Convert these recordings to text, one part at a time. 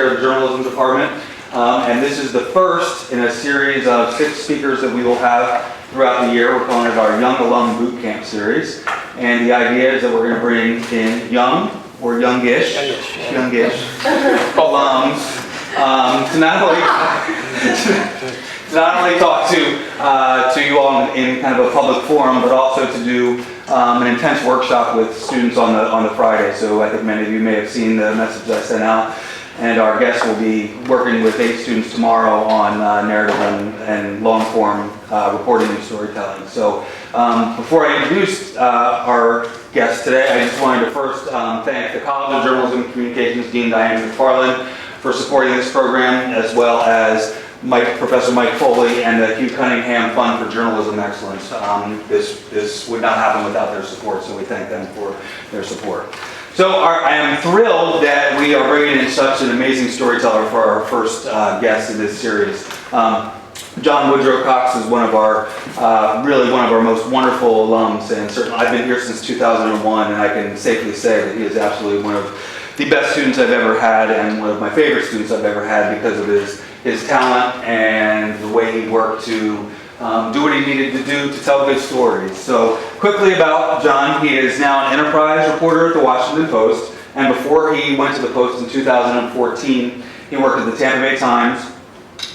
of the journalism department, and this is the first in a series of 6 speakers that we will have throughout the year. We're calling it our Young Alum Boot Camp series, and the idea is that we're going to bring in young or youngish alums to not only talk to you all in kind of a public forum, but also to do an intense workshop with students on the Friday. So I think many of you may have seen the message I sent out. And our guests will be working with 8 students tomorrow on narrative and long-form reporting and storytelling. So before I introduce our guests today, I just wanted to first thank the College of Journalism and Communications Dean Diane McFarland for supporting this program, as well as Professor Mike Foley and the Hugh Cunningham Fund for Journalism Excellence. This would not happen without their support, so we thank them for their support. So I am thrilled that we are bringing in such an amazing storyteller for our first guest in this series. John Woodrow Cox is one of our most wonderful alums, and certainly I've been here since 2001, and I can safely say that he is absolutely one of the best students I've ever had, and one of my favorite students I've ever had because of his talent and the way he worked to do what he needed to do to tell good stories. So quickly about John, he is now an enterprise reporter at the Washington Post, and before he went to the Post in 2014, he worked at the Tampa Bay Times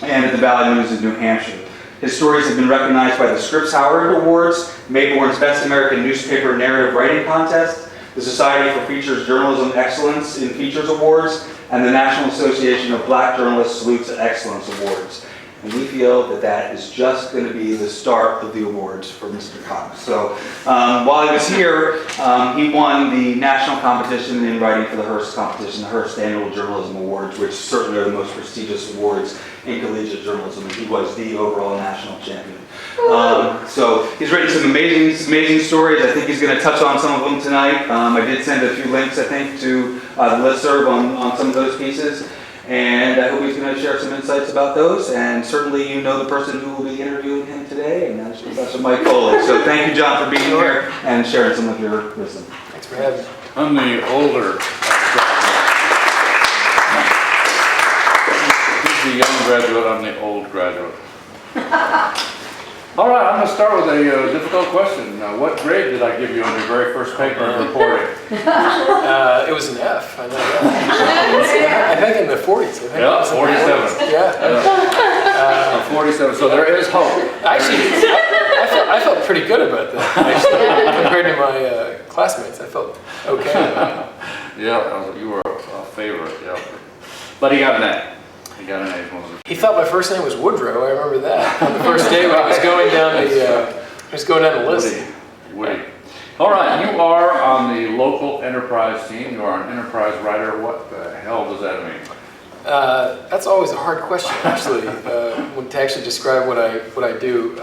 and at the Valley News in New Hampshire. His stories have been recognized by the Scripps Howard Awards, Mayborn's Best American Newspaper Narrative Writing Contest, the Society for Features Journalism Excellence in Features Awards, and the National Association of Black Journalists Salutes Excellence Awards. And we feel that that is just going to be the start of the awards for Mr. Cox. So while he was here, he won the national competition in writing for the Hearst competition, the Hearst Annual Journalism Awards, which certainly are the most prestigious awards in collegiate journalism, and he was the overall national champion. So he's written some amazing stories. I think he's going to touch on some of them tonight. I did send a few links, I think, to the listserv on some of those pieces. And I hope he's going to share some insights about those. And certainly you know the person who will be interviewing him today, and that's Professor Mike Foley. So thank you, John, for being here and sharing some of your wisdom. Thanks for having me. I'm the older He's the young graduate, I'm the old graduate. All right, I'm going to start with a difficult question. What grade did I give you on your very first paper in reporting? It was an F, I know that. I think in the 40s. Yeah, 47. Yeah. 47, so there is hope. Actually, I felt pretty good about that, actually. Compared to my classmates, I felt okay about it. Yeah, you were a favorite, yeah. But he got an A. He got an A. He thought my first name was Woodrow, I remember that. On the first day when I was going down the list. Woody. All right, you are on the local enterprise team. You are an enterprise writer. What the hell does that mean? That's always a hard question, actually, to actually describe what I do.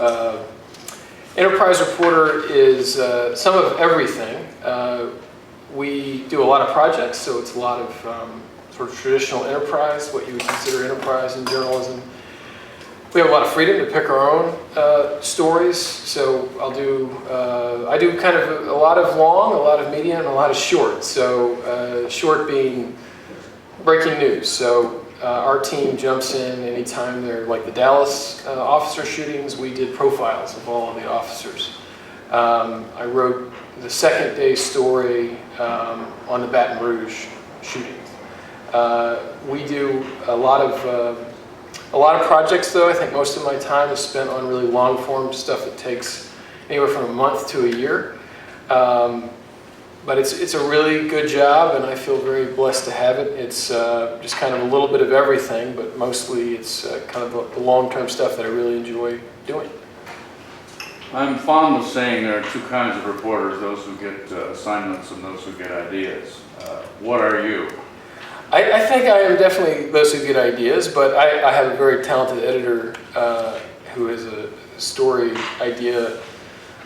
Enterprise reporter is some of everything. We do a lot of projects, so it's a lot of sort of traditional enterprise, what you would consider enterprise in journalism. We have a lot of freedom to pick our own stories, so I do kind of a lot of long, a lot of medium, and a lot of short. So short being breaking news. So our team jumps in anytime they're like the Dallas officer shootings. We did profiles of all of the officers. I wrote the second day story on the Baton Rouge shooting. We do a lot of projects, though. I think most of my time is spent on really long-form stuff that takes anywhere from a month to a year. But it's a really good job, and I feel very blessed to have it. It's just kind of a little bit of everything, but mostly it's kind of the long-term stuff that I really enjoy doing. I'm fond of saying there are 2 kinds of reporters, those who get assignments and those who get ideas. What are you? I think I am definitely those who get ideas, but I have a very talented editor who is a story idea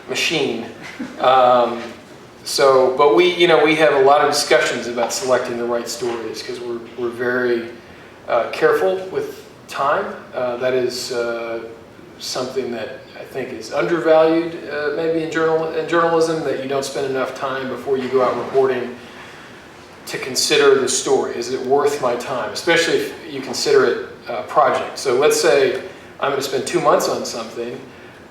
machine. But we have a lot of discussions about selecting the right stories because we're very careful with time. That is something that I think is undervalued maybe in journalism, that you don't spend enough time before you go out reporting to consider the story. Is it worth my time? Especially if you consider it a project. So let's say I'm going to spend 2 months on something.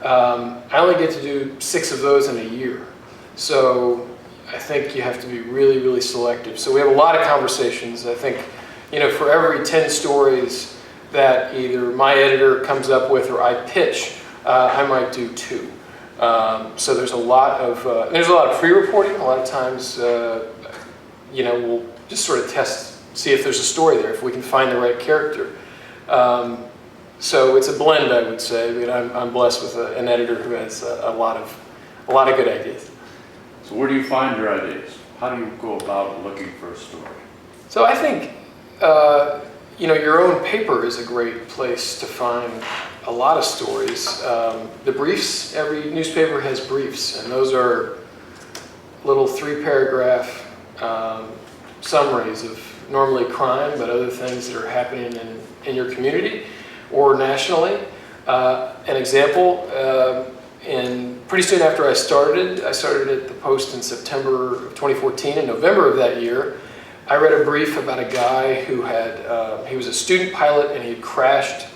I only get to do 6 of those in a year. So I think you have to be really, really selective. So we have a lot of conversations. I think, for every 10 stories that either my editor comes up with or I pitch, I might do 2. So there's a lot of pre-reporting. A lot of times, we'll just sort of see if there's a story there, if we can find the right character. So it's a blend, I would say. But I'm blessed with an editor who has a lot of good ideas. So where do you find your ideas? How do you go about looking for a story? So I think your own paper is a great place to find a lot of stories. The briefs, every newspaper has briefs, and those are little 3-paragraph summaries of normally crime, but other things that are happening in your community or nationally. An example, pretty soon after I started at the Post in September of 2014. In November of that year, I read a brief about a guy who he was a student pilot and he had crashed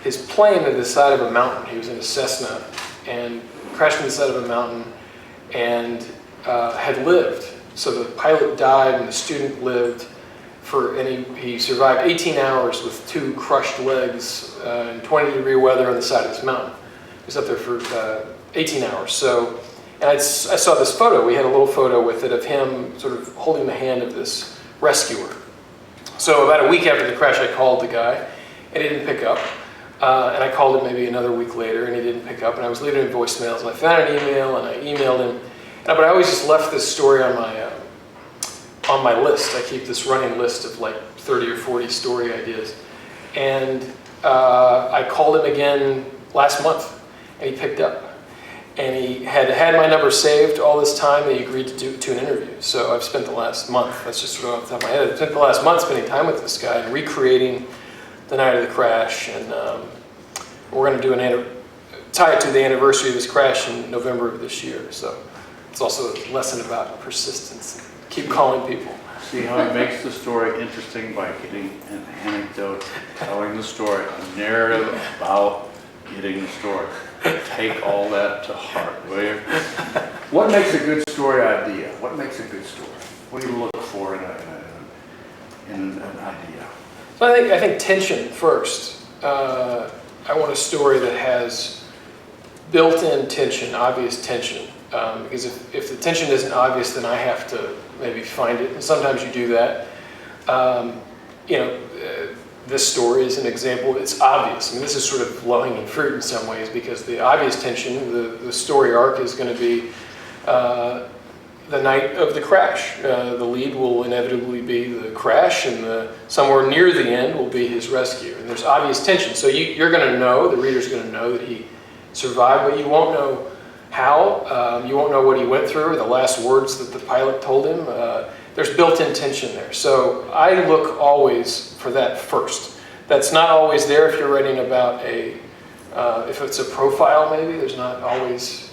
his plane to the side of a mountain. He was in a Cessna and crashed on the side of a mountain and had lived. So the pilot died and the student lived and he survived 18 hours with 2 crushed legs in 20-degree weather on the side of this mountain. He was up there for 18 hours. So, and I saw this photo. We had a little photo with it of him sort of holding the hand of this rescuer. So about a week after the crash, I called the guy, and he didn't pick up. And I called him maybe another week later, and he didn't pick up. And I was leaving him voicemails, and I found an email, and I emailed him. But I always just left this story on my list. I keep this running list of like 30 or 40 story ideas. And I called him again last month, and he picked up. And he had my number saved all this time, and he agreed to an interview. So I've spent the last month, that's just sort of off the top of my head, I've spent the last month spending time with this guy and recreating the night of the crash. And we're going to tie it to the anniversary of this crash in November of this year. So it's also a lesson about persistence. Keep calling people. See how he makes the story interesting by getting an anecdote, telling the story, a narrative about getting the story. Take all that to heart, will you? What makes a good story idea? What makes a good story? What do you look for in an idea? So I think tension first. I want a story that has built-in tension, obvious tension. Because if the tension isn't obvious, then I have to maybe find it. And sometimes you do that. This story is an example. It's obvious. I mean, this is sort of low-hanging fruit in some ways because the obvious tension, the story arc is going to be the night of the crash. The lead will inevitably be the crash, and somewhere near the end will be his rescue. And there's obvious tension. So you're going to know, the reader's going to know that he survived, but you won't know how. You won't know what he went through, or the last words that the pilot told him. There's built-in tension there. So I look always for that first. That's not always there if you're writing about if it's a profile maybe, there's not always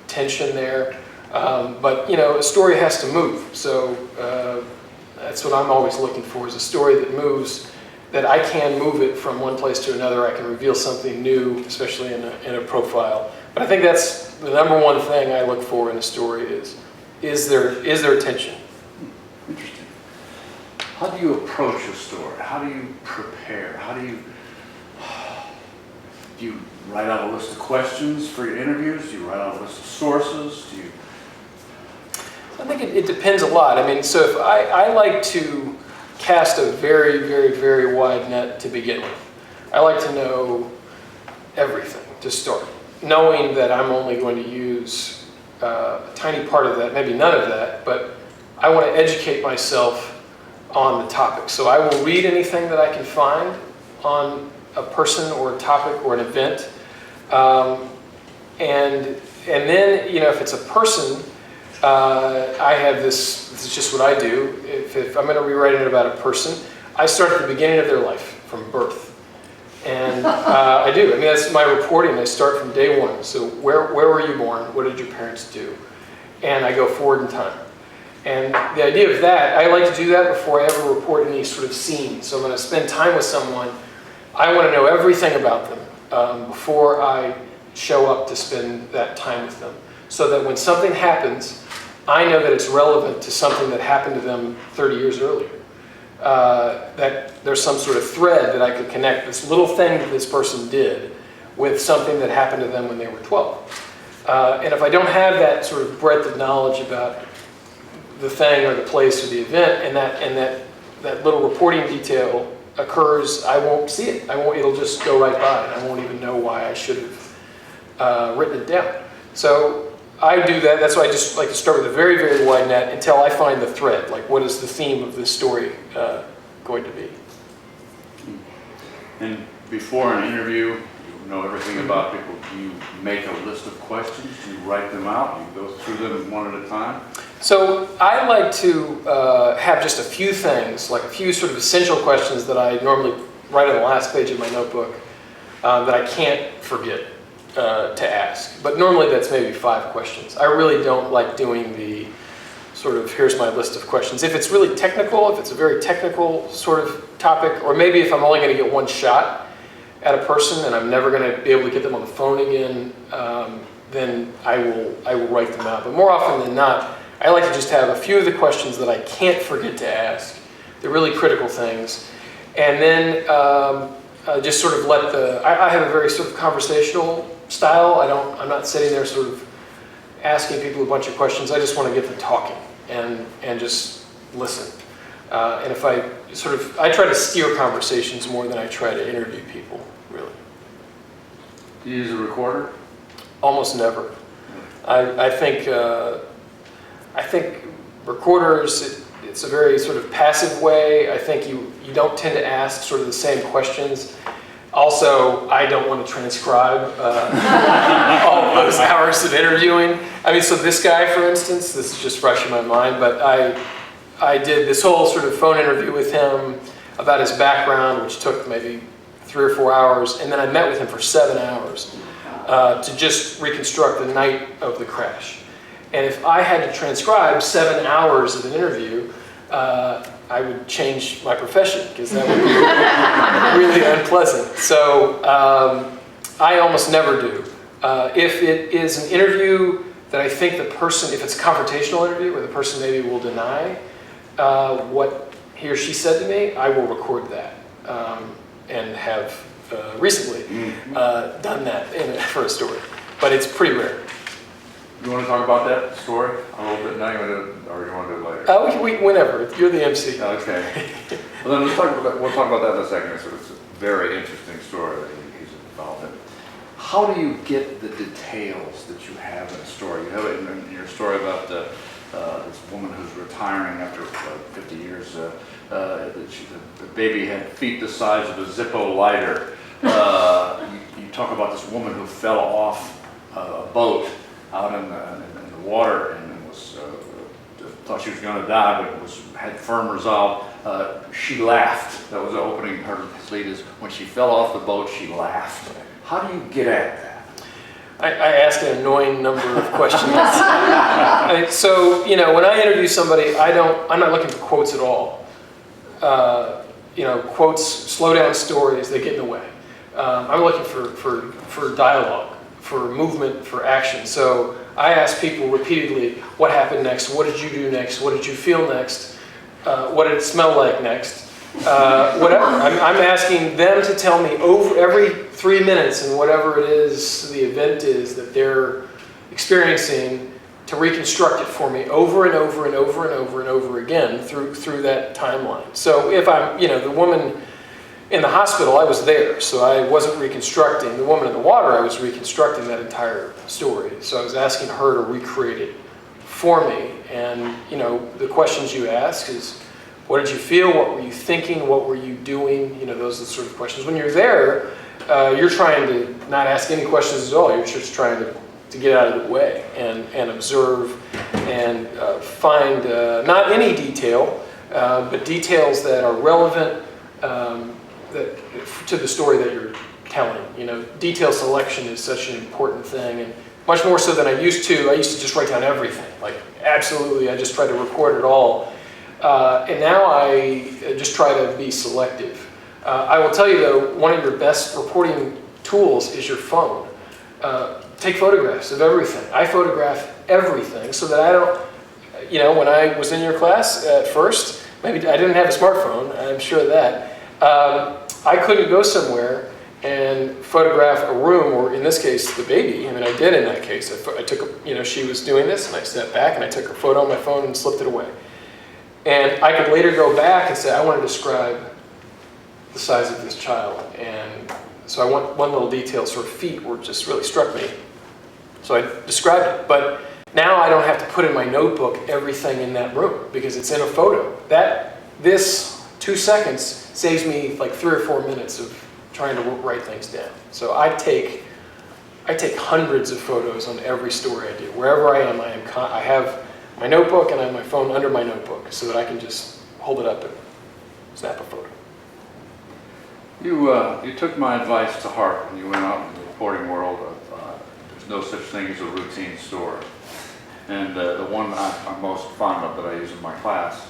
tension there. But a story has to move. So that's what I'm always looking for, is a story that moves, that I can move it from one place to another. I can reveal something new, especially in a profile. But I think that's the number one thing I look for in a story is there tension? Interesting. How do you approach a story? How do you prepare? Do you write out a list of questions for your interviews? Do you write out a list of sources? I think it depends a lot. I mean, so if I like to cast a very, very, very wide net to begin with. I like to know everything to start, knowing that I'm only going to use a tiny part of that, maybe none of that, but I want to educate myself on the topic. So I will read anything that I can find on a person or a topic or an event. And then, if it's a person, I have this is just what I do. If I'm going to be writing about a person, I start at the beginning of their life, from birth. And I do. I mean, that's my reporting. I start from day one. So where were you born? What did your parents do? And I go forward in time. And the idea of that, I like to do that before I ever report any sort of scene. So when I spend time with someone, I want to know everything about them before I show up to spend that time with them. So that when something happens, I know that it's relevant to something that happened to them 30 years earlier. That there's some sort of thread that I could connect this little thing that this person did with something that happened to them when they were 12. And if I don't have that sort of breadth of knowledge about the thing or the place or the event, and that little reporting detail occurs, I won't see it. It'll just go right by, and I won't even know why I should have written it down. So I do that. That's why I just like to start with a very, very wide net until I find the thread. Like, what is the theme of this story going to be? And before an interview, you know everything about people. Do you make a list of questions? Do you write them out? You go through them one at a time? So I like to have just a few things, like a few sort of essential questions that I normally write on the last page of my notebook that I can't forget to ask. But normally that's maybe 5 questions. I really don't like doing the sort of, here's my list of questions. If it's really technical, if it's a very technical sort of topic, or maybe if I'm only going to get one shot at a person and I'm never going to be able to get them on the phone again, then I will write them out. But more often than not, I like to just have a few of the questions that I can't forget to ask, the really critical things, and then just sort of let I have a very sort of conversational style. I'm not sitting there sort of asking people a bunch of questions. I just want to get them talking and just listen. And if I try to steer conversations more than I try to interview people, really. Do you use a recorder? Almost never. I think recorders, it's a very sort of passive way. I think you don't tend to ask sort of the same questions. Also, I don't want to transcribe all of those hours of interviewing. I mean, so this guy, for instance, this is just fresh in my mind, but I did this whole sort of phone interview with him about his background, which took maybe 3 or 4 hours, and then I met with him for 7 hours to just reconstruct the night of the crash. And if I had to transcribe 7 hours of an interview, I would change my profession, because that would be really unpleasant. So I almost never do. If it is an interview that I think the person, if it's a confrontational interview where the person maybe will deny what he or she said to me, I will record that and have recently done that for a story. But it's pretty rare. You want to talk about that story a little bit now, or you want to do it later? Whenever. You're the MC. Okay. Well, then we'll talk about that in a second. It's a very interesting story that he's involved in. How do you get the details that you have in a story? You have it in your story about this woman who's retiring after 50 years. The baby had feet the size of a Zippo lighter. You talk about this woman who fell off a boat out in the water and was thought she was going to die, but had firm resolve. She laughed. That was the opening part of his lead. Is when she fell off the boat, she laughed. How do you get at that? I ask an annoying number of questions. So when I interview somebody, I'm not looking for quotes at all. Quotes slow down stories. They get in the way. I'm looking for dialogue, for movement, for action. So I ask people repeatedly, what happened next? What did you do next? What did you feel next? What did it smell like next? Whatever. I'm asking them to tell me over every 3 minutes, and whatever it is, the event is that they're experiencing, to reconstruct it for me over and over and over and over and over again through that timeline. So if I'm, the woman in the hospital, I was there, so I wasn't reconstructing. The woman in the water, I was reconstructing that entire story. So I was asking her to recreate it for me. And, the questions you ask is, what did you feel? What were you thinking? What were you doing? Those are the sort of questions. When you're there, you're trying to not ask any questions at all. You're just trying to get out of the way and observe and find not any detail, but details that are relevant to the story that you're telling. Detail selection is such an important thing, and much more so than I used to. I used to just write down everything, like absolutely, I just tried to record it all. And now I just try to be selective. I will tell you though, one of your best reporting tools is your phone. Take photographs of everything. I photograph everything so that I don't, you know, when I was in your class at first, maybe I didn't have a smartphone, I'm sure of that. I couldn't go somewhere and photograph a room, or in this case, the baby. I mean, I did in that case. I took, you know, she was doing this, and I stepped back and I took a photo on my phone and slipped it away. And I could later go back and say, I want to describe the size of this child. And so I want one little detail, sort of feet, where it just really struck me. So I described it. But now I don't have to put in my notebook everything in that room because it's in a photo. This 2 seconds saves me like 3 or 4 minutes of trying to write things down. So I take hundreds of photos on every story I do. Wherever I am, I have my notebook and I have my phone under my notebook so that I can just hold it up and snap a photo. You took my advice to heart when you went out in the reporting world of there's no such thing as a routine story. And the one I'm most fond of that I use in my class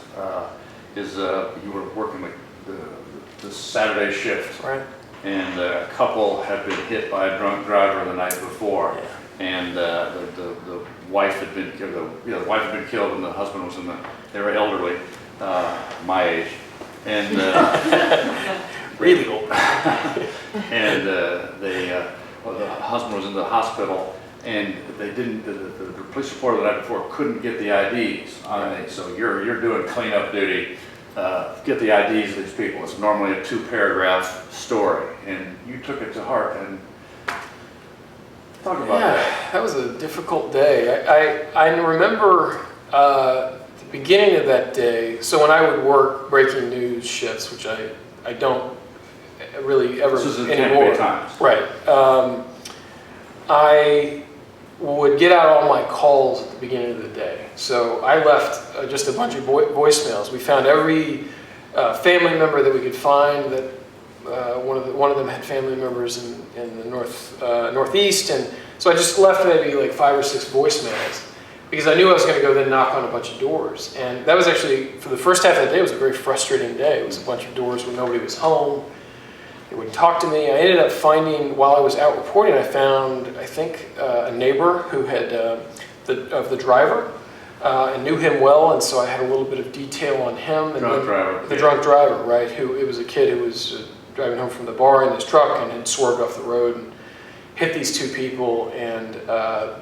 is you were working the Saturday shift. Right. And a couple had been hit by a drunk driver the night before. Yeah. And the wife had been killed. The wife had been killed, and the husband was they were elderly, my age, and really old. And the husband was in the hospital, and they didn't. The police reporter the night before couldn't get the IDs on it. So you're doing cleanup duty. Get the IDs of these people. It's normally a 2-paragraph story, and you took it to heart. And talk about that. That was a difficult day. I remember the beginning of that day. So when I would work breaking news shifts, which I don't really ever this is in anymore. Times. Right. I would get out all my calls at the beginning of the day. So I left just a bunch of voicemails. We found every family member that we could find. That one of them had family members in the northeast, and so I just left maybe like 5 or 6 voicemails because I knew I was going to go then knock on a bunch of doors. And that was actually, for the first half of the day, it was a very frustrating day. It was a bunch of doors where nobody was home. They wouldn't talk to me. I ended up finding, while I was out reporting, I found, I think, a neighbor who had, of the driver, and knew him well, and so I had a little bit of detail on him. And the drunk driver, right, it was a kid who was driving home from the bar in his truck and had swerved off the road and hit these 2 people, and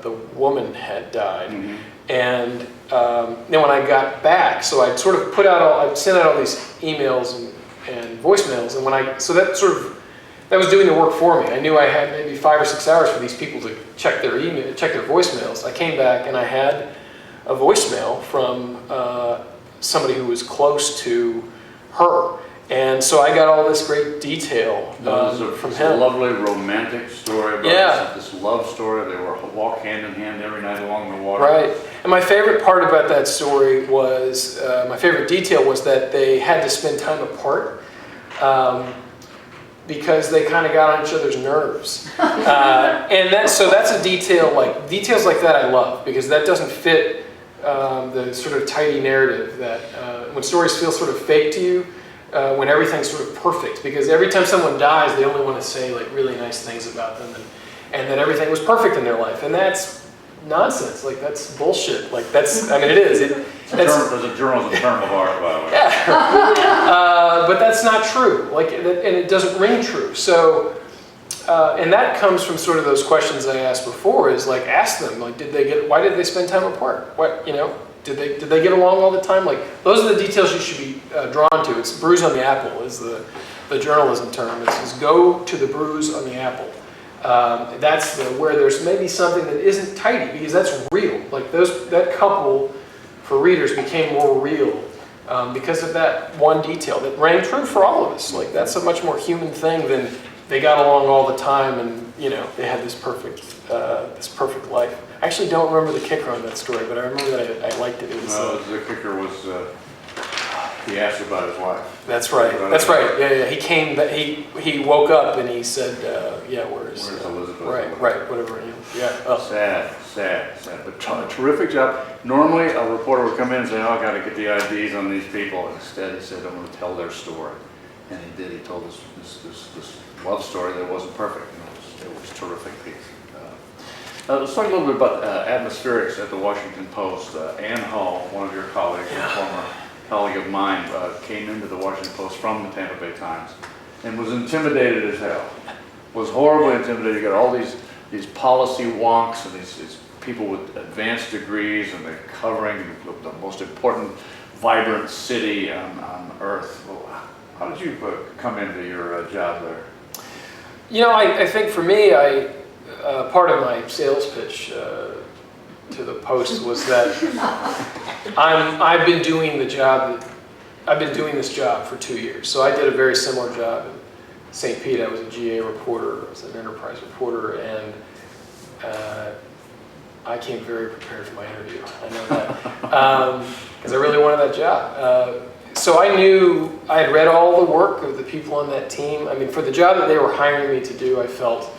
the woman had died. Mm-hmm. And then when I got back, so I'd sort of I'd sent out all these emails and voicemails, and that was doing the work for me. I knew I had maybe 5 or 6 hours for these people to check their voicemails. I came back and I had a voicemail from somebody who was close to her, and so I got all this great detail from him. It's a lovely romantic story about this love story. They were walk hand in hand every night along the water. Right, and my favorite part about that story was, my favorite detail was that they had to spend time apart because they kind of got on each other's nerves. And that's a detail, details like that I love, because that doesn't fit the sort of tidy narrative that when stories feel sort of fake to you, when everything's sort of perfect, because every time someone dies, they only want to say like really nice things about them, and that everything was perfect in their life, and that's nonsense. Like, that's bullshit. Like, that's, I mean, it is. There's a journalism term of art, by the way. Yeah. But that's not true. Like, and it doesn't ring true. So, and that comes from sort of those questions I asked before. Is like, ask them. Like, why did they spend time apart? What, Did they get along all the time? Like, those are the details you should be drawn to. It's bruise on the apple is the journalism term. It says go to the bruise on the apple. That's where there's maybe something that isn't tidy, because that's real. Like that couple, for readers, became more real because of that one detail that rang true for all of us. Like, that's a much more human thing than they got along all the time and they had this perfect life. I actually don't remember the kicker on that story, but I remember that I liked it. The kicker was He asked about his wife. That's right. That's right. Yeah. He came. He woke up and he said, "Yeah, where's Elizabeth?" Right. Whatever. Yeah. Oh. Sad. But terrific job. Normally, a reporter would come in and say, "Oh, I got to get the IDs on these people." Instead, he said, "I'm going to tell their story," and he did. He told this love story that wasn't perfect. It was a terrific piece. Let's talk a little bit about atmospherics at the Washington Post. Ann Hull, one of your colleagues, a former colleague of mine, came into the Washington Post from the Tampa Bay Times and was intimidated as hell. Was horribly intimidated. You got all these policy wonks and these people with advanced degrees, and they're covering the most important, vibrant city on earth. Well, how did you come into your job there? I think for me, part of my sales pitch to the Post was that I've been doing this job for 2 years. So I did a very similar job in St. Pete. I was a GA reporter, I was an enterprise reporter, and I came very prepared for my interview. I know that because I really wanted that job. So I knew I had read all the work of the people on that team. I mean, for the job that they were hiring me to do, I felt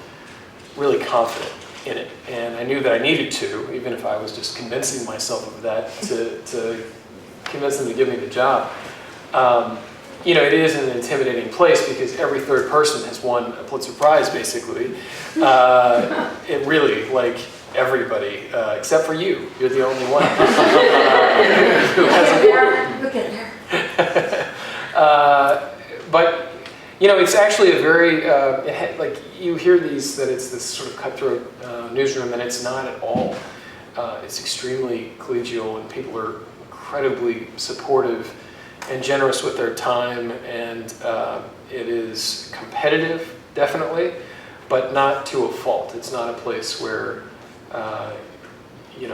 really confident in it, and I knew that I needed to, even if I was just convincing myself of that, to convince them to give me the job. It is an intimidating place because every third person has won a Pulitzer Prize, basically. It really, like everybody, except for you. You're the only one who hasn't won. Look at there. But it's actually a very, you hear that it's this sort of cutthroat newsroom, and it's not at all. It's extremely collegial, and people are incredibly supportive and generous with their time, and it is competitive, definitely, but not to a fault. It's not a place where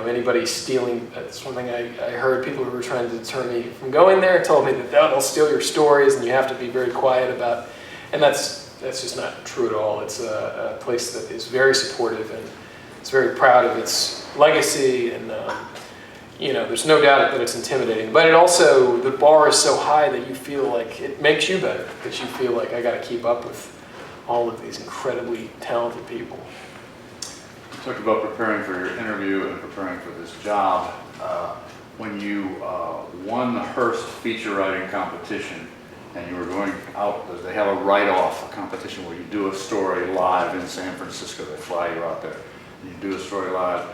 anybody's stealing. That's one thing I heard. People who were trying to deter me from going there told me that they'll steal your stories and you have to be very quiet about. And that's just not true at all. It's a place that is very supportive and it's very proud of its legacy, and there's no doubt that it's intimidating. But it also, the bar is so high that you feel like it makes you better. That you feel like I got to keep up with all of these incredibly talented people. Talked about preparing for your interview and preparing for this job. When you won the Hearst feature writing competition and you were going out, they have a write-off, a competition where you do a story live in San Francisco. They fly you out there and you do a story live.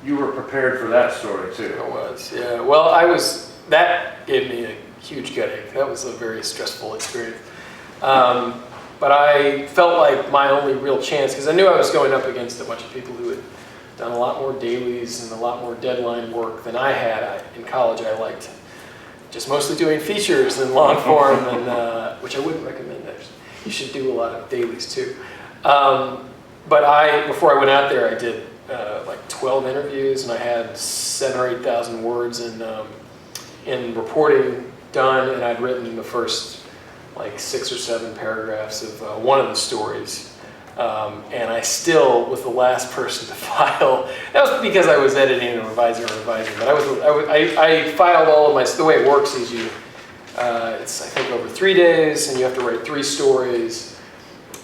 You were prepared for that story too. I was, yeah. Well, that gave me a huge headache. That was a very stressful experience. But I felt like my only real chance, because I knew I was going up against a bunch of people who had done a lot more dailies and a lot more deadline work than I had. In college, I liked just mostly doing features and long form, and which I wouldn't recommend, actually. You should do a lot of dailies, too. But before I went out there, I did 12 interviews, and I had 7,000 or 8,000 words in reporting done, and I'd written the first 6 or 7 paragraphs of one of the stories, and I still was the last person to file. That was because I was editing and revising, but I filed all of my. The way it works is it's I think over 3 days, and you have to write 3 stories.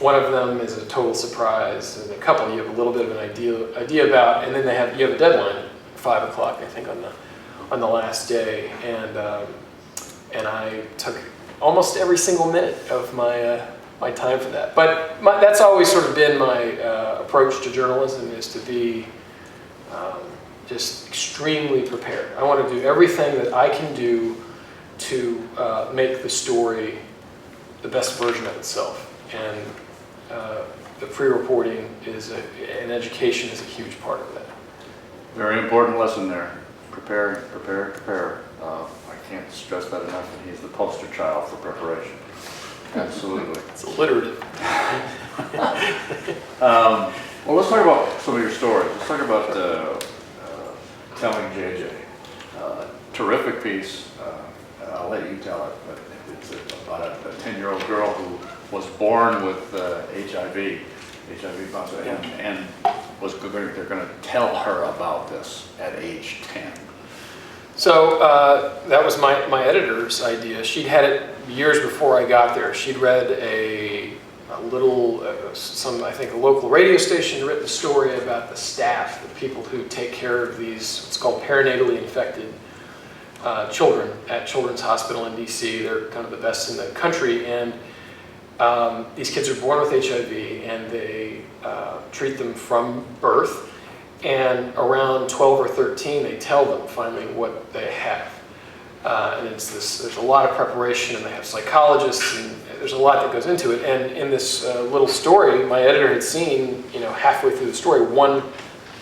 One of them is a total surprise, and a couple you have a little bit of an idea about, and then you have a deadline at 5 o'clock, I think, on the last day, and I took almost every single minute of my time for that. But that's always sort of been my approach to journalism, is to be just extremely prepared. I want to do everything that I can do to make the story the best version of itself. And the pre-reporting and education is a huge part of that. Very important lesson there. Prepare. I can't stress that enough. And he's the poster child for preparation. Absolutely. It's alliterative. Well, let's talk about some of your stories. Let's talk about Telling JJ. Terrific piece. I'll let you tell it, but it's about a 10-year-old girl who was born with HIV positive, and they're going to tell her about this at age 10. So that was my editor's idea. She'd had it years before I got there. She'd read a little, I think a local radio station written a story about the staff, the people who take care of these, what's called perinatally infected children at Children's Hospital in DC. They're kind of the best in the country, and these kids are born with HIV, and they treat them from birth. And around 12 or 13, they tell them finally what they have. And it's this, there's a lot of preparation, and they have psychologists, and there's a lot that goes into it. And in this little story, my editor had seen, halfway through the story, one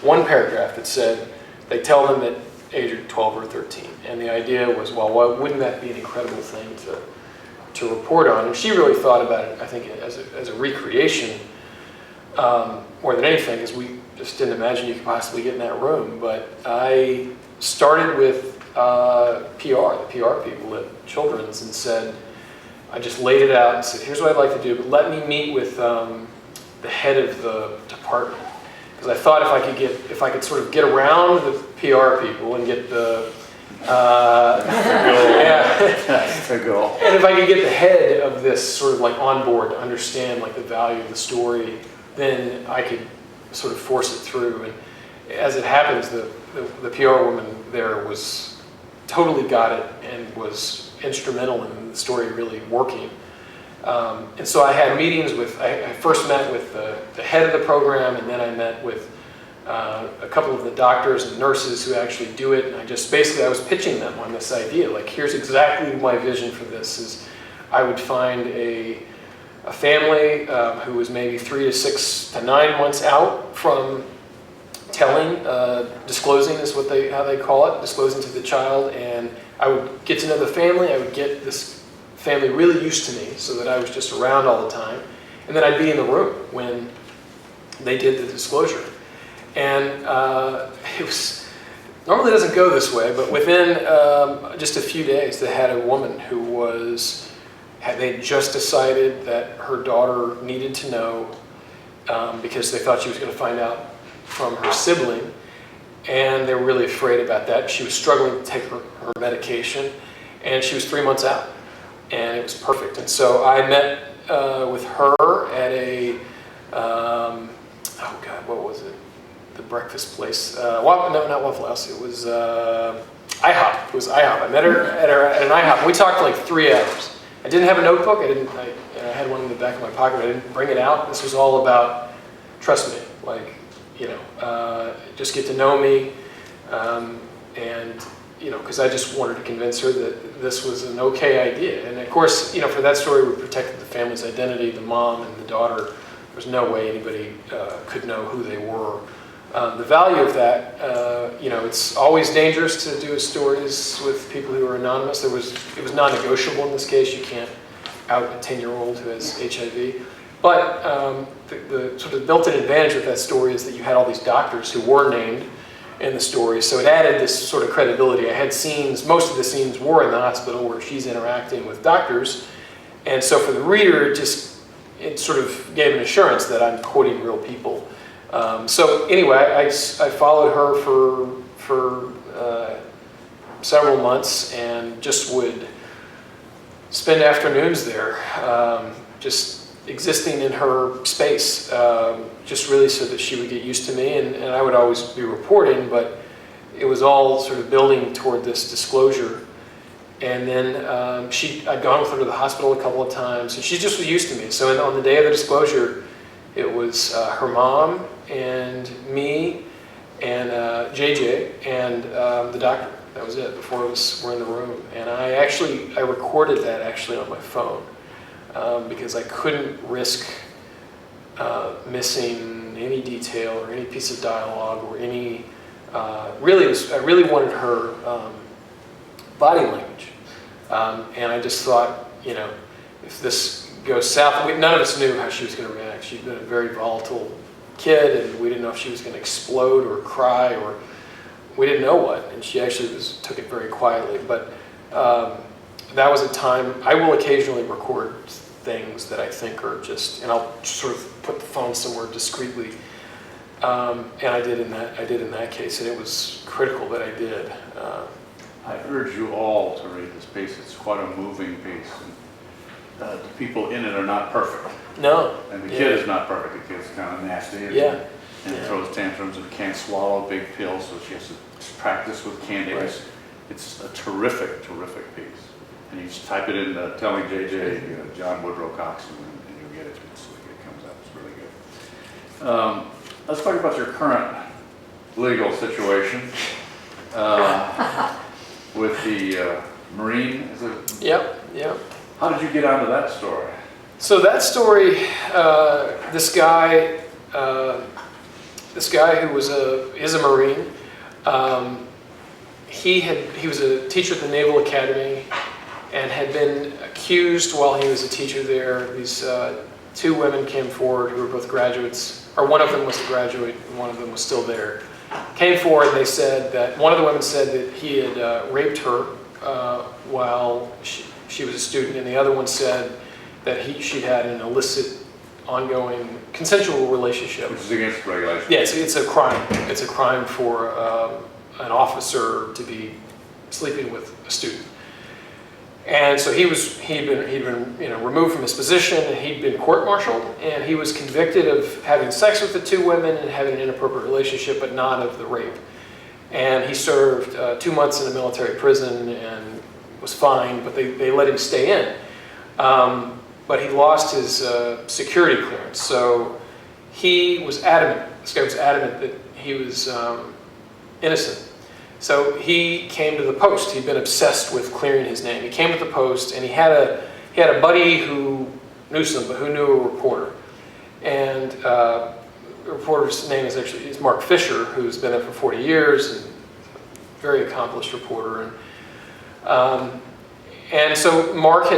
paragraph that said, they tell them at age of 12 or 13. And the idea was, well, wouldn't that be an incredible thing to report on? And she really thought about it, I think, as a recreation more than anything, because we just didn't imagine you could possibly get in that room. But I started with the PR people at Children's, and said, I just laid it out and said, here's what I'd like to do, but let me meet with the head of the department. Because I thought if I could sort of get around the PR people and get the That's the goal. and if I could get the head of this sort of like on board to understand like the value of the story, then I could sort of force it through. And as it happens, the PR woman there was totally got it and was instrumental in the story really working. And so I had meetings with, I first met with the head of the program, and then I met with a couple of the doctors and nurses who actually do it. And I was pitching them on this idea, like, here's exactly my vision for this, is I would find a family who was maybe 3 to 6 to 9 months out from telling, disclosing is how they call it, disclosing to the child, and I would get to know the family. I would get this family really used to me so that I was just around all the time, and then I'd be in the room when they did the disclosure. And normally it doesn't go this way, but within just a few days, they had a woman who they just decided that her daughter needed to know because they thought she was going to find out from her sibling, and they were really afraid about that. She was struggling to take her medication, and she was 3 months out, and it was perfect. And so I met with her at a, what was it? The breakfast place. No, not Waffle House. It was IHOP. It was IHOP. I met her at an IHOP. We talked for like 3 hours. I didn't have a notebook. I had one in the back of my pocket. I didn't bring it out. This was all about, trust me, like, just get to know me, and because I just wanted to convince her that this was an okay idea. And of course, for that story, we protected the family's identity, the mom and the daughter. There was no way anybody could know who they were. The value of that, it's always dangerous to do stories with people who are anonymous. It was non-negotiable in this case. You can't out a 10-year-old who has HIV. But the sort of built-in advantage with that story is that you had all these doctors who were named in the story, so it added this sort of credibility. I had scenes, most of the scenes were in the hospital where she's interacting with doctors, and so for the reader, it sort of gave an assurance that I'm quoting real people. So anyway, I followed her for several months, and just would spend afternoons there, just existing in her space, just really so that she would get used to me, and I would always be reporting, but it was all sort of building toward this disclosure. And then I'd gone with her to the hospital a couple of times, and she just was used to me. So on the day of the disclosure, it was her mom and me and JJ and the doctor. That was it, before we're in the room. And I recorded that actually on my phone. Because I couldn't risk missing any detail or any piece of dialogue or any. I really wanted her body language, and I just thought, if this goes south, none of us knew how she was going to react. She'd been a very volatile kid, and we didn't know if she was going to explode or cry, or we didn't know what. And she actually took it very quietly, but. That was a time. I will occasionally record things that I think are and I'll sort of put the phone somewhere discreetly. And I did in that case, and it was critical that I did. I urge you all to read this piece. It's quite a moving piece. And, the people in it are not perfect. No. And the kid is not perfect. The kid's kind of nasty. And, Yeah. and throws tantrums and can't swallow big pills, so she has to practice with candy. Right. It's a terrific, terrific piece. And you just type it in, telling JJ, John Woodrow Cox, and you'll get it. It comes out. It's really good. Let's talk about your current legal situation with the Marine. Is it? Yep, yep. How did you get onto that story? So that story, this guy who is a Marine, he was a teacher at the Naval Academy and had been accused while he was a teacher there. These two women came forward who were both graduates, or one of them was a graduate and one of them was still there. Came forward and they said that, one of the women said that he had raped her while she was a student, and the other one said that she'd had an illicit, ongoing, consensual relationship. Which is against regulation. Yeah, it's a crime. It's a crime for an officer to be sleeping with a student. And so he'd been removed from his position, and he'd been court-martialed, and he was convicted of having sex with the two women and having an inappropriate relationship, but not of the rape. And he served 2 months in a military prison and was fined, but they let him stay in. But he lost his security clearance, so he was adamant. This guy was adamant that he was innocent. So he came to the Post. He'd been obsessed with clearing his name. He came to the Post, and he had a buddy who knew who knew a reporter. And the reporter's name is Mark Fisher, who's been there for 40 years, and very accomplished reporter. And so Mark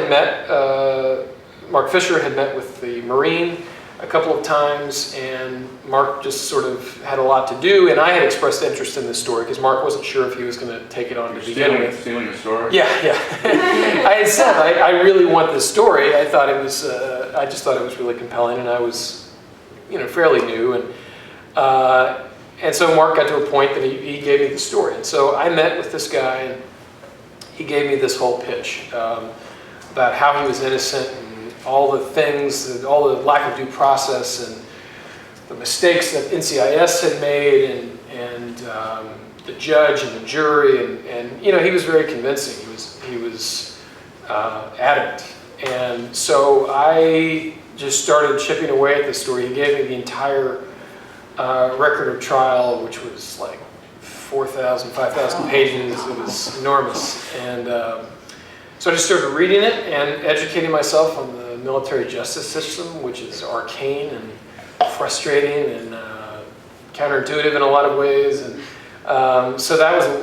Fisher had met with the Marine a couple of times, and Mark just sort of had a lot to do, and I had expressed interest in this story because Mark wasn't sure if he was going to take it on to begin with. Stealing the story? Yeah. I had said, I really want this story. I thought it was, I just thought it was really compelling, and I was, fairly new, and so Mark got to a point that he gave me the story. And so I met with this guy, and he gave me this whole pitch about how he was innocent, all the things, all the lack of due process and the mistakes that NCIS had made, and the judge and the jury, and he was very convincing. He was adamant, and so I just started chipping away at the story. He gave me the entire record of trial, which was like 4,000, 5,000 pages. It was enormous, and so I just started reading it and educating myself on the military justice system, which is arcane and frustrating and counterintuitive in a lot of ways. And so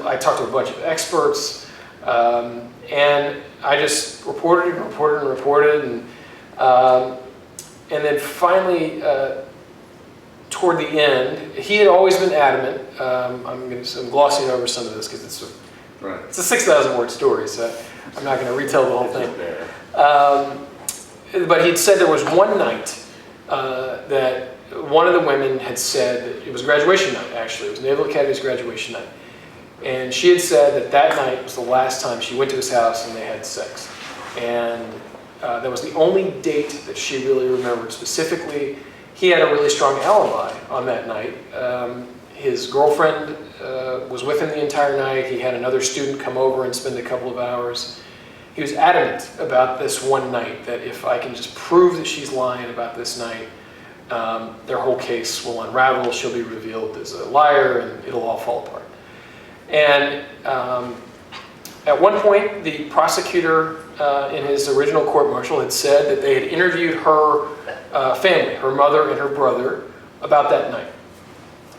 I talked to a bunch of experts, and I just reported and reported and reported, and then finally, toward the end, he had always been adamant. I'm glossing over some of this because it's a 6,000 word story, so I'm not going to retell the whole thing. But he'd said there was one night that one of the women had said, it was graduation night actually, it was Naval Academy's graduation night, and she had said that night was the last time she went to his house and they had sex. And that was the only date that she really remembered specifically. He had a really strong alibi on that night. His girlfriend was with him the entire night. He had another student come over and spend a couple of hours. He was adamant about this one night, that if I can just prove that she's lying about this night, their whole case will unravel, she'll be revealed as a liar, and it'll all fall apart. And at one point, the prosecutor in his original court-martial had said that they had interviewed her family, her mother and her brother, about that night,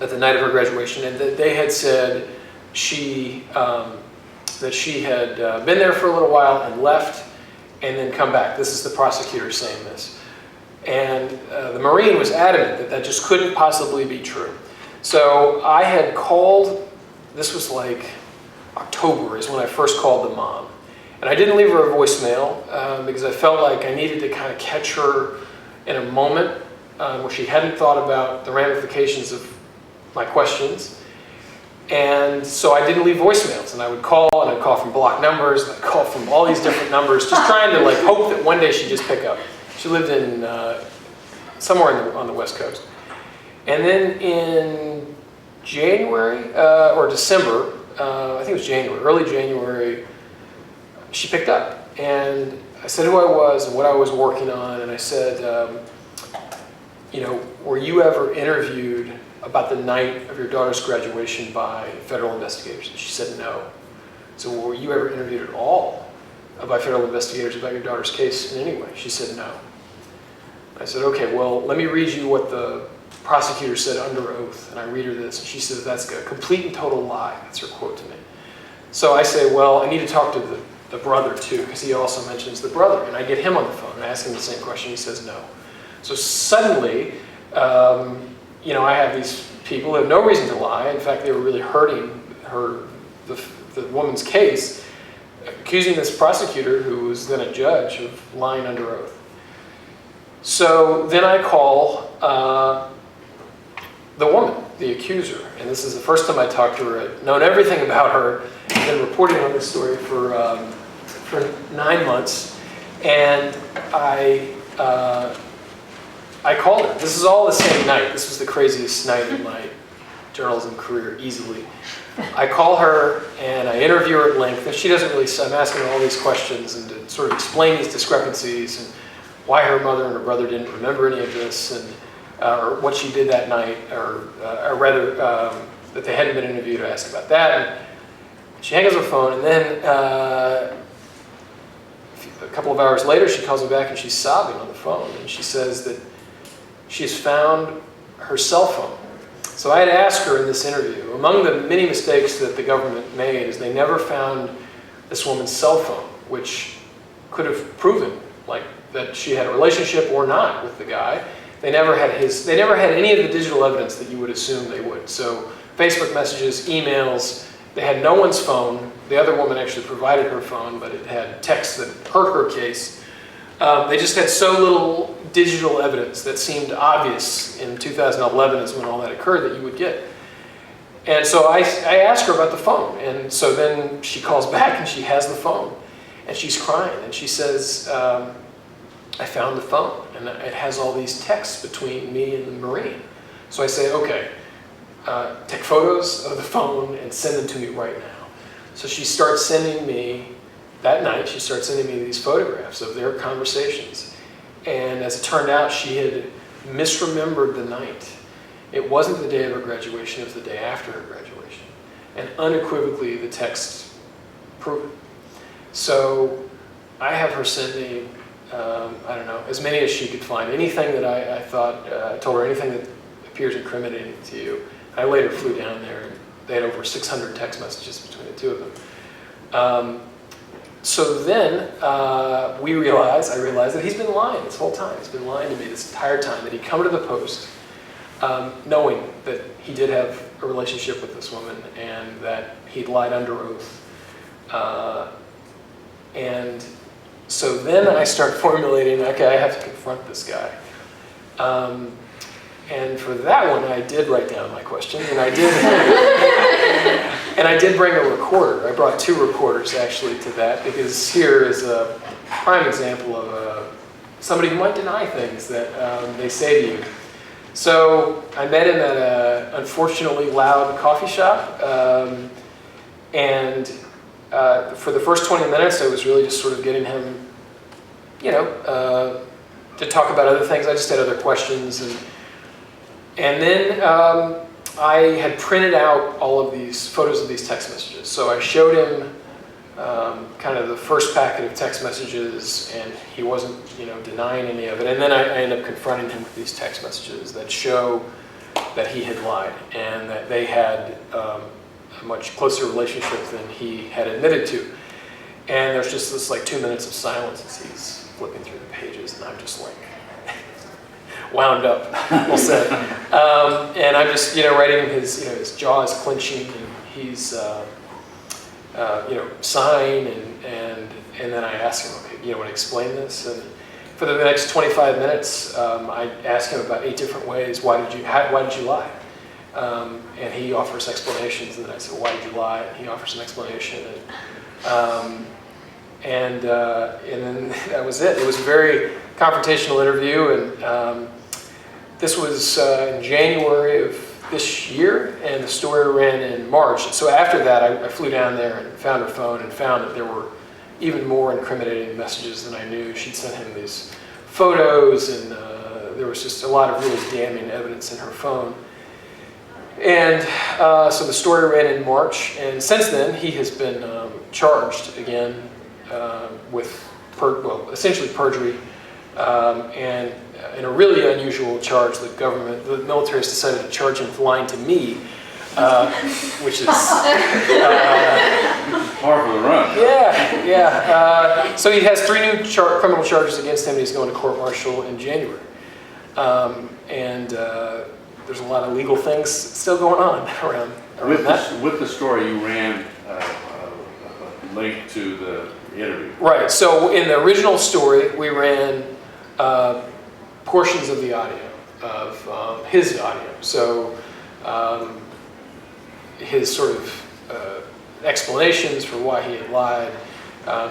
at the night of her graduation, and that they had said that she had been there for a little while and left and then come back. This is the prosecutor saying this. And the Marine was adamant that that just couldn't possibly be true. So I had called, this was like October is when I first called the mom. And I didn't leave her a voicemail because I felt like I needed to kind of catch her in a moment where she hadn't thought about the ramifications of my questions. And so I didn't leave voicemails, and I would call, and I'd call from blocked numbers, and I'd call from all these different numbers, just trying to like hope that one day she'd just pick up. She lived in somewhere on the West Coast. And then in January or December, I think it was January, early January, she picked up. And I said who I was and what I was working on, and I said, you know, were you ever interviewed about the night of your daughter's graduation by federal investigators? And she said no. So were you ever interviewed at all by federal investigators about your daughter's case in any way? She said no. I said, okay, well, let me read you what the prosecutor said under oath. And I read her this, and she says, that's a complete and total lie. That's her quote to me. So I say, well, I need to talk to the brother too, because he also mentions the brother. And I get him on the phone, and I ask him the same question. He says no. So suddenly, you know, I have these people who have no reason to lie. In fact, they were really hurting the woman's case, accusing this prosecutor, who was then a judge, of lying under oath. So then I call the woman, the accuser, and this is the first time I talked to her. I'd known everything about her, been reporting on this story for 9 months, and I called her. This is all the same night. This was the craziest night of my journalism career, easily. I call her and I interview her at length, and she doesn't really, I'm asking her all these questions and to sort of explain these discrepancies and why her mother and her brother didn't remember any of this, and or what she did that night, or rather that they hadn't been interviewed. I asked about that, and she hangs up the phone, and then a couple of hours later she calls me back and she's sobbing on the phone, and she says that she has found her cell phone. So I had asked her in this interview, among the many mistakes that the government made is they never found this woman's cell phone, which could have proven like that she had a relationship or not with the guy. They never had any of the digital evidence that you would assume they would. So Facebook messages, emails, they had no one's phone. The other woman actually provided her phone, but it had texts that hurt her case. They just had so little digital evidence that seemed obvious in 2011 is when all that occurred that you would get. And so I asked her about the phone, and so then she calls back and she has the phone, and she's crying, and she says, I found the phone, and it has all these texts between me and the Marine. So I say, okay, take photos of the phone and send them to me right now. So she starts sending me, that night, she starts sending me these photographs of their conversations. And as it turned out, she had misremembered the night. It wasn't the day of her graduation, it was the day after her graduation. And unequivocally, the text proved it. So I have her sending, I don't know, as many as she could find. Anything that I thought, I told her anything that appears incriminating to you. I later flew down there, and they had over 600 text messages between the two of them. So then I realized that he's been lying this whole time. He's been lying to me this entire time, that he'd come to the Post knowing that he did have a relationship with this woman and that he'd lied under oath. And so then I start formulating, okay, I have to confront this guy. And for that one, I did write down my question, and I did, and I did bring a recorder. I brought 2 recorders actually to that, because here is a prime example of somebody who might deny things that they say to you. So I met him at an unfortunately loud coffee shop, and for the first 20 minutes, I was really just sort of getting him, you know, to talk about other things. I just had other questions, and then I had printed out all of these photos of these text messages. So I showed him kind of the first packet of text messages, and he wasn't, you know, denying any of it. And then I ended up confronting him with these text messages that show that he had lied and that they had a much closer relationship than he had admitted to. And there's just this like 2 minutes of silence as he's flipping through the pages, and I'm just like wound up, we'll say. And I'm just, you know, writing him his, you know, his jaw is clenching, and he's, you know, sighing, and then I ask him, okay, you know, want to explain this? And for the next 25 minutes, I asked him about 8 different ways. Why did you lie? And he offers explanations, and then I said, why did you lie? And he offers an explanation. And then that was it. It was a very confrontational interview, and this was in January of this year, and the story ran in March. So after that, I flew down there and found her phone and found that there were even more incriminating messages than I knew. She'd sent him these photos, and there was just a lot of really damning evidence in her phone. And so the story ran in March, and since then he has been charged again with essentially perjury, and in a really unusual charge. The military has decided to charge him with lying to me, which is Par for the run. yeah. So he has 3 new criminal charges against him, and he's going to court-martial in January. There's a lot of legal things still going on around that. With the story, you ran a link to the interview. Right. So in the original story, we ran portions of the audio, of his audio. So his sort of explanations for why he had lied.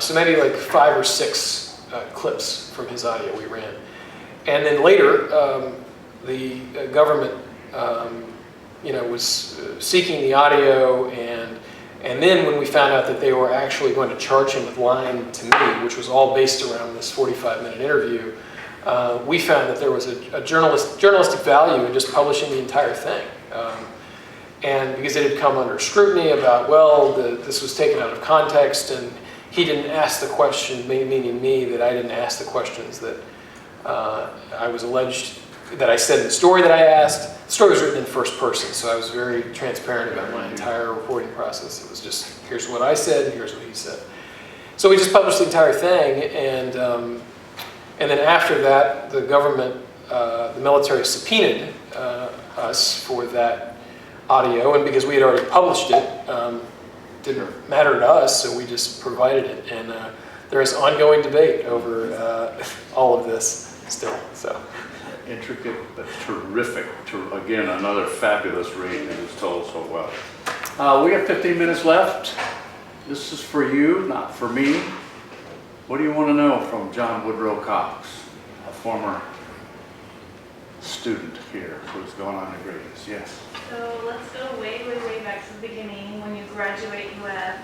So maybe like 5 or 6 clips from his audio we ran. And then later, the government, was seeking the audio, and then when we found out that they were actually going to charge him with lying to me, which was all based around this 45-minute interview, we found that there was a journalistic value in just publishing the entire thing. And because it had come under scrutiny about, this was taken out of context, and he didn't ask the question, meaning me, that I didn't ask the questions that I was alleged, that I said in the story that I asked. The story was written in first person, so I was very transparent about my entire reporting process. It was just, here's what I said, and here's what he said. So we just published the entire thing, and then after that, the government, the military subpoenaed us for that audio, and because we had already published it, didn't matter to us, so we just provided it. And there is ongoing debate over all of this still. So Intricate but terrific. Again, another fabulous read, and it's told so well. We got 15 minutes left. This is for you, not for me. What do you want to know from John Woodrow Cox, a former student here who's going on degrees? Yes. So let's go way, way, way back to the beginning. When you graduate UF,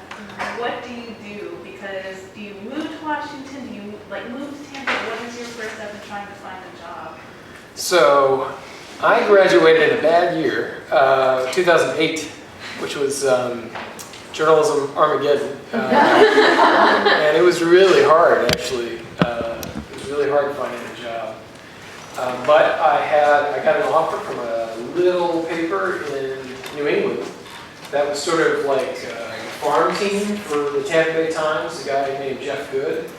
what do you do? Because do you move to Washington? Do you move to Tampa? What is your first step in trying to find a job? So I graduated in a bad year, 2008, which was journalism Armageddon. And it was really hard, actually. It was really hard finding a job. But I got an offer from a little paper in New England that was sort of like a farm team for the Tampa Bay Times, a guy named Jeff Good,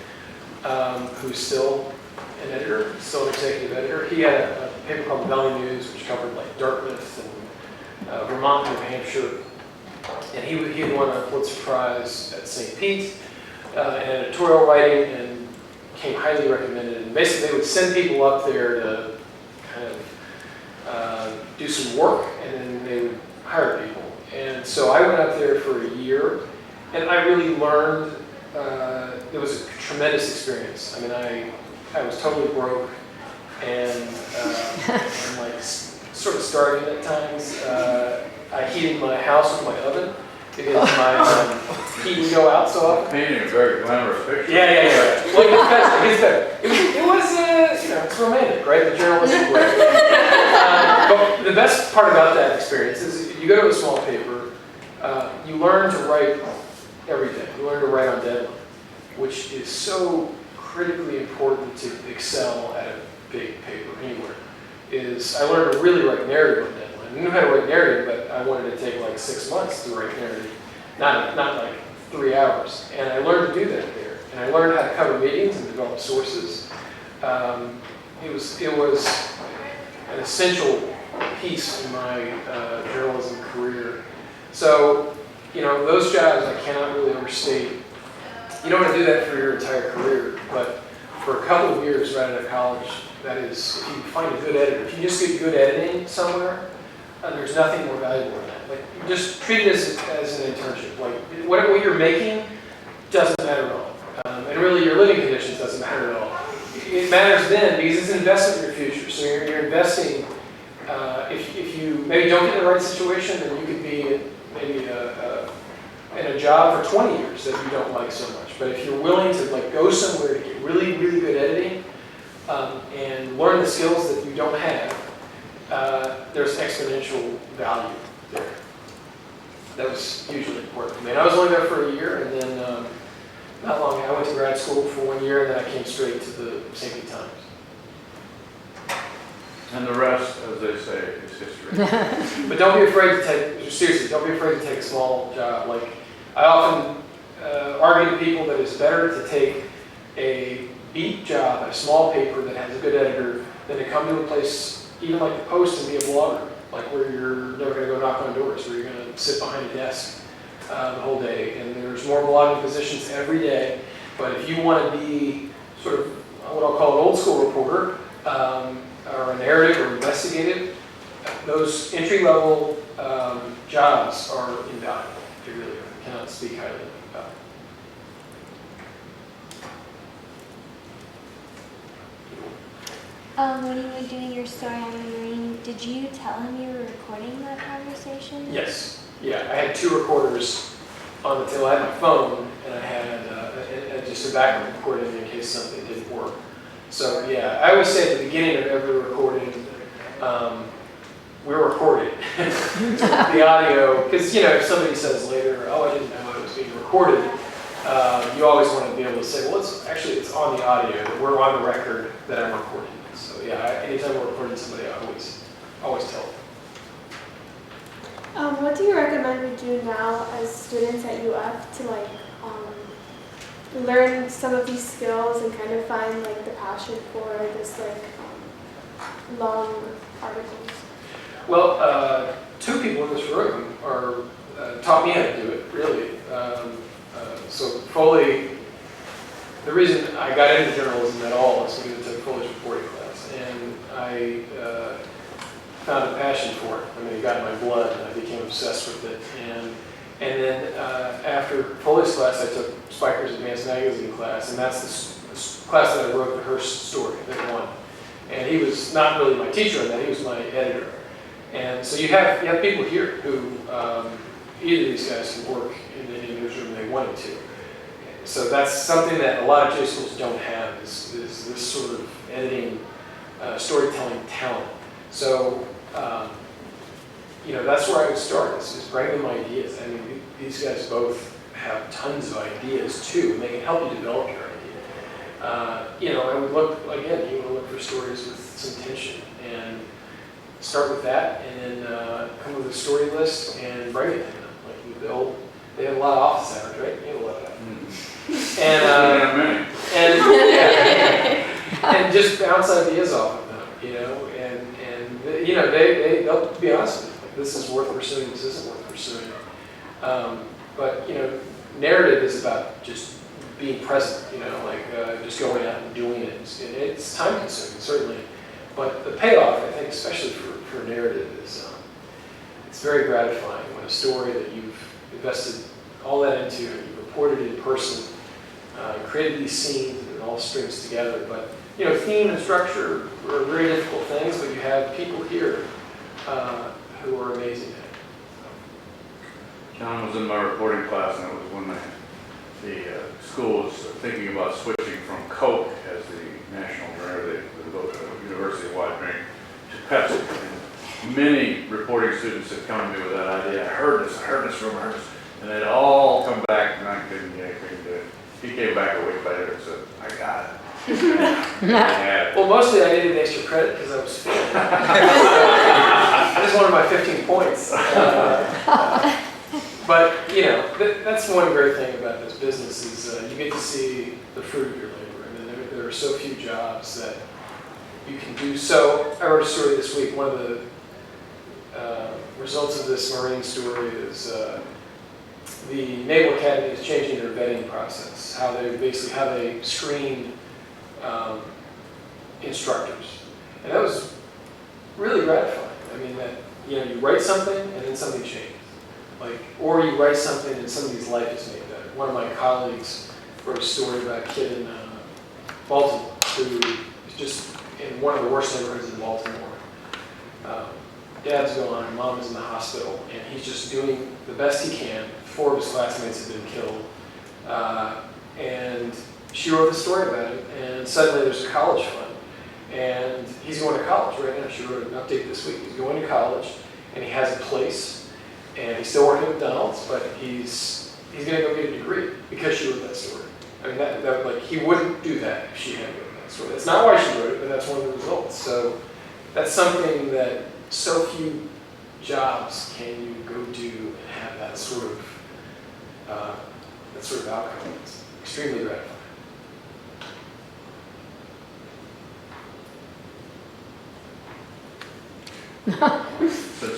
who's still an editor, still an executive editor. He had a paper called Valley News, which covered like Dartmouth and Vermont, New Hampshire. And he had won a Pulitzer Prize at St. Pete in editorial writing, and became highly recommended. And basically they would send people up there to kind of do some work, and then they would hire people. And so I went up there for a year, and I really learned. It was a tremendous experience. I mean, I was totally broke and like sort of starving at times. I heated my house with my oven because my heat would go out so often. Painting a very glamorous picture. Yeah. Well, it was it's romantic, right? The journalistic way. But the best part about that experience is you go to a small paper, you learn to write every day. You learn to write on deadline, which is so critically important to excel at a big paper anywhere. I learned to really write narrative on deadline. I knew how to write narrative, but I wanted to take like 6 months to write narrative, not like 3 hours. And I learned to do that there. And I learned how to cover meetings and develop sources. It was an essential piece in my journalism career. So, those jobs I cannot really overstate. You don't want to do that for your entire career, but for a couple of years right out of college, that is, if you find a good editor, if you just get good editing somewhere, there's nothing more valuable than that. Like, just treat it as an internship. Like, what you're making doesn't matter at all. And really, your living conditions doesn't matter at all. It matters then because it's an investment in your future. So you're investing. If you maybe don't get in the right situation, then you could be maybe in a job for 20 years that you don't like so much. But if you're willing to like go somewhere to get really, really good editing and learn the skills that you don't have, there's exponential value there. That was hugely important for me. And I was only there for a year, and then not long. I went to grad school for 1 year, and then I came straight to the St. Pete Times. And the rest, as they say, is history. But don't be afraid to take, seriously, don't be afraid to take a small job. Like, I often argue to people that it's better to take a beat job at a small paper that has a good editor than to come to a place, even like the Post, and be a blogger, like where you're never going to go knock on doors, where you're going to sit behind a desk the whole day. And there's more blogging positions every day. But if you want to be sort of what I'll call an old school reporter, or a narrative or investigative, those entry-level jobs are invaluable. They really are. I cannot speak highly about it. When you were doing your story on the Marine, did you tell him you were recording that conversation? Yes. Yeah, I had 2 recorders on the table. I had my phone, and I had just a backup recording in case something didn't work. So yeah, I always say at the beginning of every recording, we're recording the audio, because if somebody says later, oh, I didn't know it was being recorded, you always want to be able to say, well, it's on the audio, that we're on the record that I'm recording. So yeah, anytime we're recording somebody, I always tell them. What do you recommend we do now as students at UF to learn some of these skills and kind of find the passion for this long articles? Well, 2 people in this room taught me how to do it, really. So Foley, the reason I got into journalism at all is because I took Foley's reporting class, and I found a passion for it. I mean, it got in my blood, and I became obsessed with it. And then after Foley's class, I took Spiker's Advanced Magazine class, and that's the class that I wrote the Hearst story that won. And he was not really my teacher on that; he was my editor. And so you have people here who either of these guys can work in any newsroom they wanted to. So that's something that a lot of J schools don't have is this sort of editing, storytelling talent. So. That's where I would start, is bring them ideas. I mean, these guys both have tons of ideas too, and they can help you develop your idea. I would look, again, you want to look for stories with some tension, and start with that, and then come with a story list and bring it to them. Like they have a lot of office hours, right? You have a lot of that. And just bounce ideas off of them, they'll be honest with you. This is worth pursuing, this isn't worth pursuing. But narrative is about just being present, just going out and doing it. It's time consuming, certainly. But the payoff, I think, especially for narrative, is it's very gratifying when a story that you've invested all that into, and you've reported it in person, created these scenes, and it all strings together. But theme and structure are very difficult things, but you have people here who are amazing at it. John was in my reporting class, and it was when the school was thinking about switching from Coke as the national drink, the university-wide drink, to Pepsi. And many reporting students had come to me with that idea. I heard this rumor, and they'd all come back, and I couldn't do it. He came back a week later and said, I got it. Well, mostly I needed extra credit because I was failing. I just wanted my 15 points. But that's one great thing about this business is you get to see the fruit of your labor. I mean, there are so few jobs that you can do. So I wrote a story this week. One of the results of this Marine story is the Naval Academy is changing their vetting process. How they screen instructors, and that was really gratifying. I mean, that you write something and then something changes. Or you write something and somebody's life is made better. One of my colleagues wrote a story about a kid in Baltimore who is just in one of the worst neighborhoods in Baltimore. Dad's gone, and mom is in the hospital, and he's just doing the best he can. 4 of his classmates have been killed. And she wrote the story about it, and suddenly there's a college fund. And he's going to college right now. She wrote an update this week. He's going to college, and he has a place, and he's still working at McDonald's, but he's going to go get a degree because she wrote that story. I mean, that he wouldn't do that if she hadn't written that story. That's not why she wrote it, but that's one of the results. So that's something that so few jobs can you go do and have that sort of outcome. It's extremely gratifying.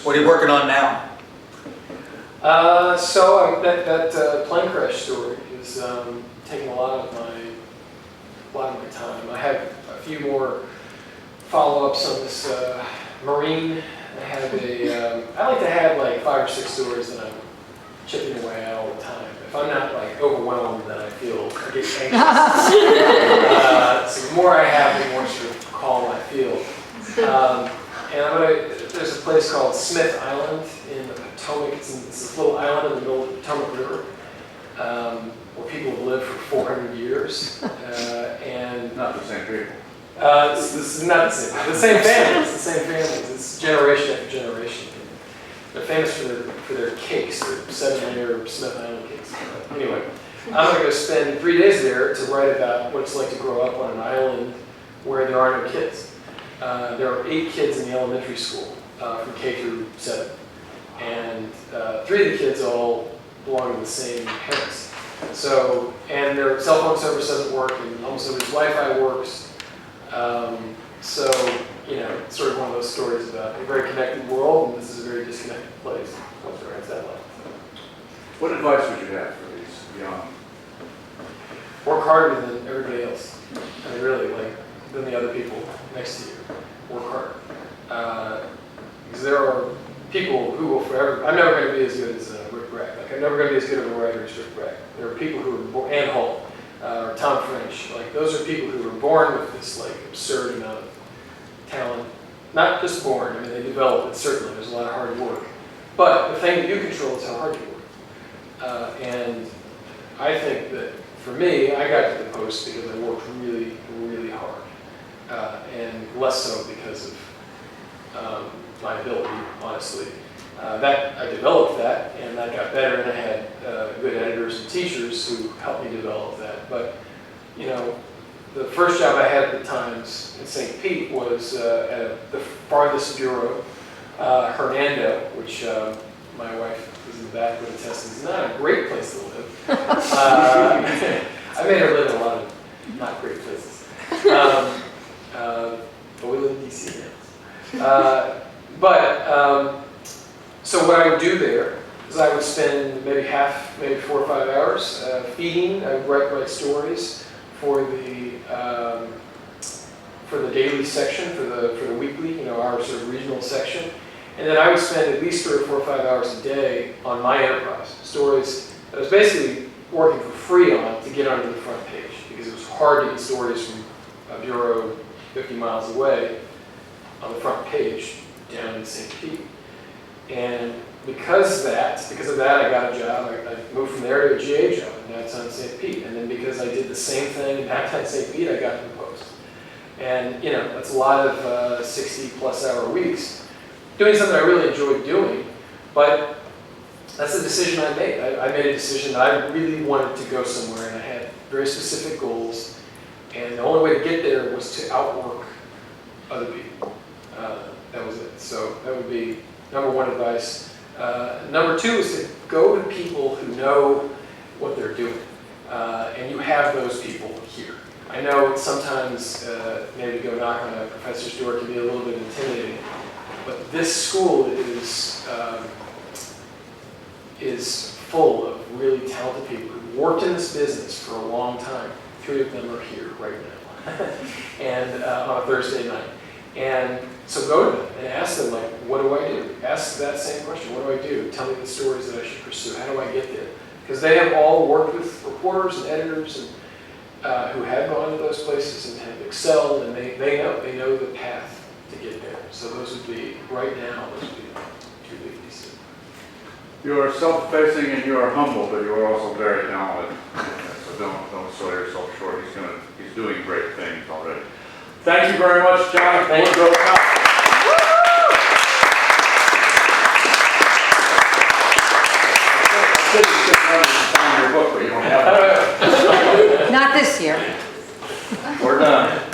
What are you working on now? So that plane crash story is taking a lot of my time. I have a few more follow-ups on this Marine. I like to have like 5 or 6 stories that I'm chipping away at all the time. If I'm not like overwhelmed, then I get anxious. So the more I have, the more sort of calm I feel. And there's a place called Smith Island in the Potomac. It's this little island in the middle of the Potomac River where people have lived for 400 years. And Not the same people. this is not the same. The same families. The same families. It's generation after generation. They're famous for their cakes. Their 7-layer Smith Island cakes. Anyway, I'm going to go spend 3 days there to write about what it's like to grow up on an island where there are no kids. There are 8 kids in the elementary school from K through 7, and 3 of the kids all belong to the same parents. So, and their cell phone service doesn't work, and almost nobody's Wi-Fi works. So, it's sort of one of those stories about a very connected world, and this is a very disconnected place once there is that life. What advice would you have for these young? Work harder than everybody else. I mean, really, than the other people next to you. Work hard. Because there are people who will forever. I'm never going to be as good as Rick Bragg. I'm never going to be as good of a writer as Rick Bragg. There are people who are born, Ann Holt, or Tom French. Those are people who were born with this absurd amount of talent. Not just born. I mean, they develop it. Certainly, there's a lot of hard work. But the thing that you control is how hard you work. And I think that for me, I got to the Post because I worked really, really hard. And less so because of my ability, honestly. That I developed that, and that got better, and I had good editors and teachers who helped me develop that. But, the first job I had at the Times in St. Pete was at the farthest bureau, Hernando, which my wife was in the back with attesting is not a great place to live. I made her live in a lot of not great places. But we live in DC now. So what I would do there is I would spend maybe 4 or 5 hours feeding. I would write stories for the daily section, for the weekly, our sort of regional section. And then I would spend at least 3 or 4 or 5 hours a day on my enterprise, stories that I was basically working for free on to get onto the front page, because it was hard to get stories from a bureau 50 miles away on the front page down in St. Pete. And because of that, I got a job. I moved from there to a GA job in downtown St. Pete. And then because I did the same thing in downtown St. Pete, I got to the Post. And, that's a lot of 60-plus hour weeks. Doing something I really enjoyed doing, but that's the decision I made. I made a decision that I really wanted to go somewhere, and I had very specific goals. And the only way to get there was to outwork other people. That was it. So that would be number 1 advice. Number 2 is to go to people who know what they're doing. And you have those people here. I know sometimes maybe go knock on a professor's door can be a little bit intimidating, but this school is full of really talented people who worked in this business for a long time. 3 of them are here right now, and on a Thursday night. And so go to them and ask them, like, what do I do? Ask that same question, what do I do? Tell me the stories that I should pursue. How do I get there? Because they have all worked with reporters and editors and who have gone to those places and have excelled, and they know the path to get there. So those would be, right now, those would be two big pieces. You are self-effacing and you are humble, but you are also very talented. So don't sell yourself short. He's doing great things already. Thank you very much, John. Thank you. Woodrow Cox. I said you should sign your book, but you don't have it. Not this year. We're done.